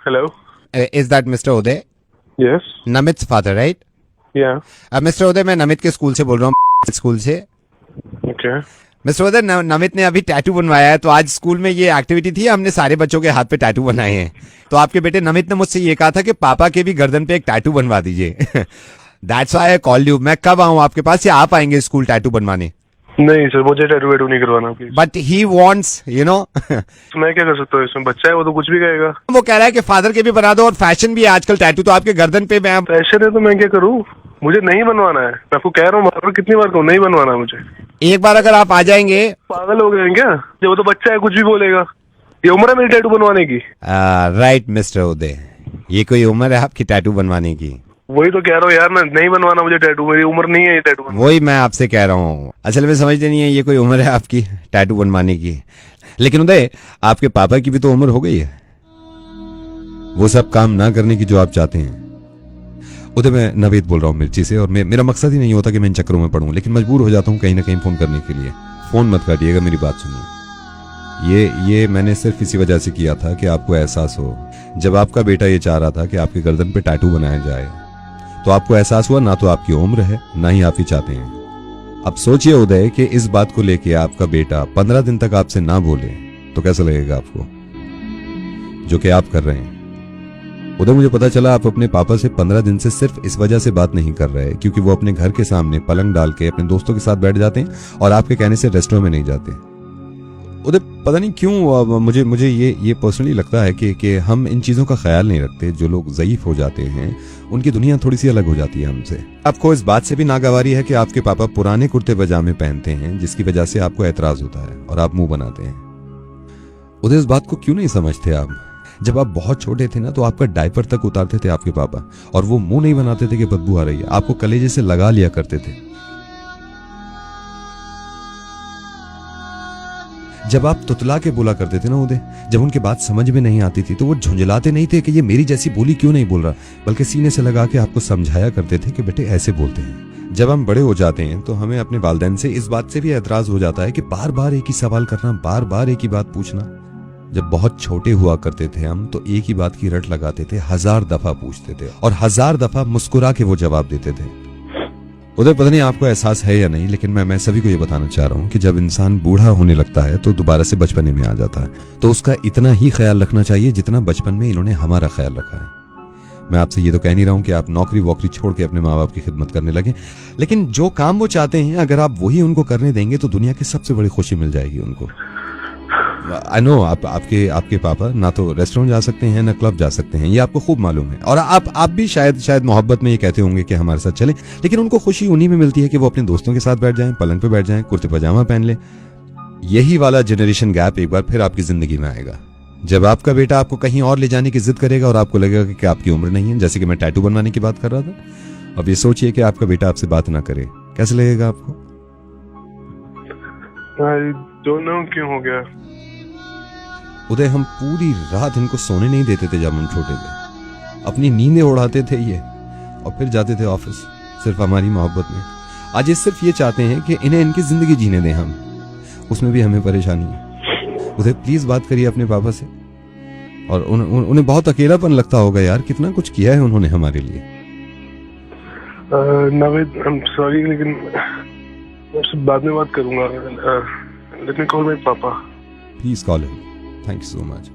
Hello. Is that Mr. Uday? Yes. Namit's father, right? Yeah. Mr. Uday, मैं नमित के school से बोल रहा हूँ, स्कूल से। Okay. मिस्टर उदय, नमित ने अभी टैटू बनवाया है, तो आज स्कूल में ये एक्टिविटी थी, हमने सारे बच्चों के हाथ पे टैटू बनाए हैं। तो आपके बेटे नमित ने मुझसे ये कहा था कि पापा के भी गर्दन पे एक टैटू बनवा दीजिए। That's why I called you. मैं कब आऊँ आपके पास, या आप आएंगे स्कूल टैटू बनवाने? नहीं सर, मुझे टैटू वैटू नहीं करवाना please. But he wants, you know. मैं क्या कर सकता हूँ इसमें? बच्चा है वो, तो कुछ भी कहेगा। वो कह रहा है कि फादर के भी बना दो, और फैशन भी है आजकल टैटू तो आपके गर्दन पे। मैं फैशन है तो मैं क्या करूँ? मुझे नहीं बनवाना है, मैं आपको कह रहा हूँ, कितनी बार कहूँ नहीं बनवाना मुझे। एक बार अगर आप आ जाएंगे। पागल हो गए हैं क्या? जब वो तो बच्चा है, कुछ भी बोलेगा। ये उम्र है मेरी टैटू बनवाने की? राइट मिस्टर उदय, ये कोई उम्र है आपकी टैटू बनवाने की? वही तो कह रहा हूँ यार, मैं नहीं बनवाना मुझे टैटू, मेरी उम्र नहीं है ये टैटू बनवाने। वही मैं आपसे कह रहा हूँ, असल में समझते नहीं है, ये कोई उम्र है आपकी टैटू बनवाने की? लेकिन उदय, आपके पापा की भी तो उम्र हो गई है, वो सब काम ना करने की जो आप चाहते हैं। उदय, मैं नवेद बोल रहा हूँ मिर्ची से, और मेरा मकसद ही नहीं होता कि मैं इन चक्करों में पड़ूं, लेकिन मजबूर हो जाता हूँ कहीं ना कहीं फोन करने के लिए। फोन मत काटिएगा, मेरी बात सुनिए। ये मैंने सिर्फ इसी वजह से किया था कि आपको एहसास हो, जब आपका बेटा ये चाह रहा था कि आपकी गर्दन पे टैटू बनाया जाए, तो आपको एहसास हुआ ना तो आपकी उम्र है, ना ही आप ही चाहते हैं। अब सोचिए उदय कि इस बात को लेके आपका बेटा 15 दिन तक आपसे ना बोले तो कैसा लगेगा आपको, जो कि आप कर रहे हैं। उधर मुझे पता चला आप अपने पापा से 15 दिन से सिर्फ इस वजह से बात नहीं कर रहे क्योंकि वो अपने घर के सामने पलंग डाल के अपने दोस्तों के साथ बैठ जाते हैं और आपके कहने से रेस्टोरेंट में नहीं जाते। उधर पता नहीं क्यों मुझे ये पर्सनली लगता है कि हम इन चीज़ों का ख्याल नहीं रखते। जो लोग ज़ईफ हो जाते हैं उनकी दुनिया थोड़ी सी अलग हो जाती है हमसे। आपको इस बात से भी नागवारी है कि आपके पापा पुराने कुर्ते पजामे पहनते हैं, जिसकी वजह से आपको एतराज़ होता है और आप मुंह बनाते हैं। उधर इस बात को क्यों नहीं समझते आप? जब आप बहुत छोटे थे ना, तो आपका डायपर तक उतारते थे आपके पापा, और वो मुंह नहीं बनाते थे कि बदबू आ रही है, आपको कलेजे से लगा लिया करते थे। जब आप तुतला के बोला करते थे ना उदय, जब उनकी बात समझ में नहीं आती थी तो वो झुंझलाते नहीं थे कि ये मेरी जैसी बोली क्यों नहीं बोल रहा, बल्कि सीने से लगा के आपको समझाया करते थे कि बेटे ऐसे बोलते हैं। जब हम बड़े हो जाते हैं तो हमें अपने वालिदैन से इस बात से भी एतराज हो जाता है कि बार बार एक ही सवाल करना, बार बार एक ही बात पूछना। जब बहुत छोटे हुआ करते थे हम, तो एक ही बात की रट लगाते थे, 1000 दफा पूछते थे और 1000 दफा मुस्कुरा के वो जवाब देते थे। उधर पता नहीं आपको एहसास है या नहीं, लेकिन मैं सभी को ये बताना चाह रहा हूँ कि जब इंसान बूढ़ा होने लगता है तो दोबारा से बचपने में आ जाता है, तो उसका इतना ही ख्याल रखना चाहिए जितना बचपन में इन्होंने हमारा ख्याल रखा है। मैं आपसे ये तो कह नहीं रहा हूँ कि आप नौकरी वोकरी छोड़ के अपने माँ बाप की खिदमत करने लगे, लेकिन जो काम वो चाहते हैं अगर आप वही उनको करने देंगे तो दुनिया की सबसे बड़ी खुशी मिल जाएगी उनको। आई नो आपके पापा ना तो रेस्टोरेंट जा सकते हैं ना क्लब जा सकते हैं, ये आपको खूब मालूम है, और आप भी शायद मोहब्बत में ये कहते होंगे कि हमारे साथ चलें, लेकिन उनको खुशी उन्हीं में मिलती है कि वो अपने दोस्तों के साथ बैठ जाएं, पलंग पे बैठ जाएं, कुर्ते पजामा पहन लें। यही वाला जनरेशन गैप एक बार फिर आपकी जिंदगी में आएगा, जब आपका बेटा आपको कहीं और ले जाने की जिद करेगा और आपको लगेगा कि आपकी उम्र नहीं है। जैसे कि मैं टैटू बनवाने की बात कर रहा था, अब ये सोचिए कि आपका बेटा आपसे बात ना करे, कैसे लगेगा आपको? दोनों क्यों हो गया उदय, हम पूरी रात इनको सोने नहीं देते थे जब हम छोटे थे, अपनी नींदें उड़ाते थे ये, और फिर जाते थे ऑफिस सिर्फ हमारी मोहब्बत में। आज ये सिर्फ ये चाहते हैं कि इन्हें इनकी जिंदगी जीने दें हम, उसमें भी हमें परेशानी है। उदय प्लीज बात करिए अपने पापा से, और उन्हें बहुत अकेलापन लगता होगा यार, कितना कुछ किया है उन्होंने हमारे लिए। नवेद, आई एम सॉरी, लेकिन मैं बाद में बात करूंगा। लेट मी कॉल माय पापा। Please call him. Thank you so much.